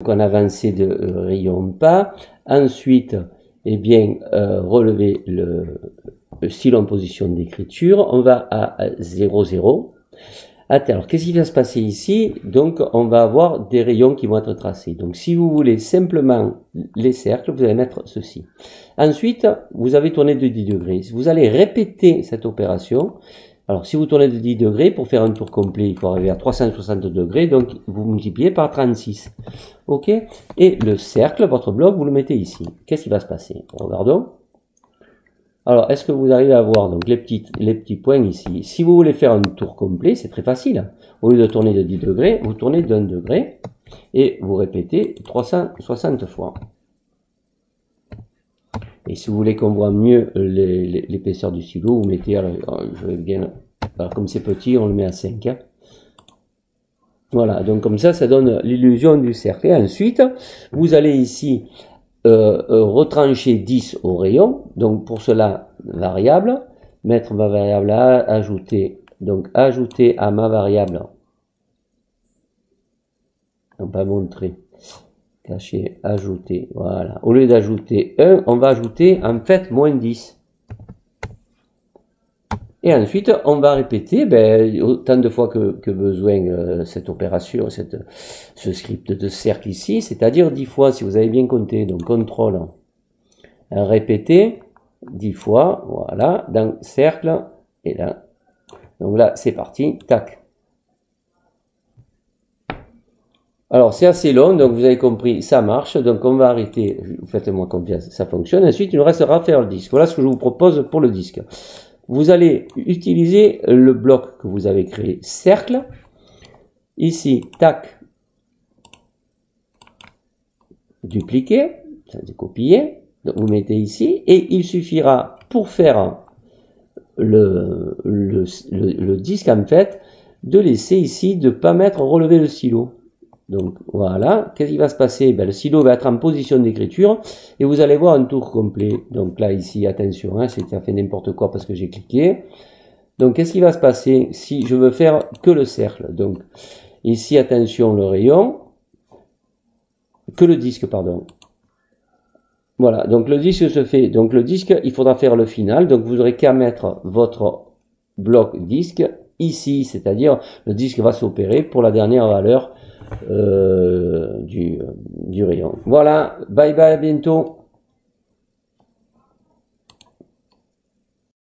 qu'on avançait de rayon pas. Ensuite, eh bien, relever le stylo en position d'écriture. On va à 0, 0. Alors, qu'est-ce qui va se passer ici? Donc, on va avoir des rayons qui vont être tracés. Donc, si vous voulez simplement les cercles, vous allez mettre ceci. Ensuite, vous avez tourné de 10 degrés. Vous allez répéter cette opération. Alors, si vous tournez de 10 degrés, pour faire un tour complet, il faut arriver à 360 degrés. Donc, vous multipliez par 36. OK? Et le cercle, votre bloc, vous le mettez ici. Qu'est-ce qui va se passer? Regardons. Alors, est-ce que vous arrivez à voir donc les petits points ici? Si vous voulez faire un tour complet, c'est très facile. Au lieu de tourner de 10 degrés, vous tournez d'1 degré et vous répétez 360 fois. Et si vous voulez qu'on voit mieux l'épaisseur du stylo, vous mettez, alors je vais bien, alors comme c'est petit, on le met à 5. Hein. Voilà, donc comme ça donne l'illusion du cercle. Et ensuite, vous allez ici retrancher 10 au rayon. Donc pour cela, variable, mettre ma variable à ajouter. Donc ajouter à ma variable. On va montrer. Cacher, ajouter. Voilà. Au lieu d'ajouter 1, on va ajouter en fait moins 10. Et ensuite, on va répéter autant de fois que besoin cette opération, ce script de cercle ici, c'est-à-dire 10 fois si vous avez bien compté. Donc, contrôle, répéter 10 fois, voilà, dans cercle, et là. Donc là, c'est parti, tac. Alors, c'est assez long, donc vous avez compris, ça marche. Donc, on va arrêter, faites-moi confiance, ça fonctionne. Ensuite, il nous restera à faire le disque. Voilà ce que je vous propose pour le disque. Vous allez utiliser le bloc que vous avez créé, cercle. Ici, tac, dupliquer, c'est copier. Donc vous mettez ici et il suffira pour faire le disque en fait de laisser ici de pas mettre relever le stylo. Donc voilà, qu'est-ce qui va se passer? Le stylo va être en position d'écriture et vous allez voir un tour complet. Donc là ici, attention, hein, c'est fait n'importe quoi parce que j'ai cliqué. Donc qu'est-ce qui va se passer si je veux faire que le cercle? Donc ici, attention, le rayon, que le disque, pardon. Voilà, donc le disque se fait. Donc le disque, il faudra faire le final. Donc vous aurez qu'à mettre votre bloc disque ici, c'est-à-dire le disque va s'opérer pour la dernière valeur du rayon. Voilà, bye bye, à bientôt.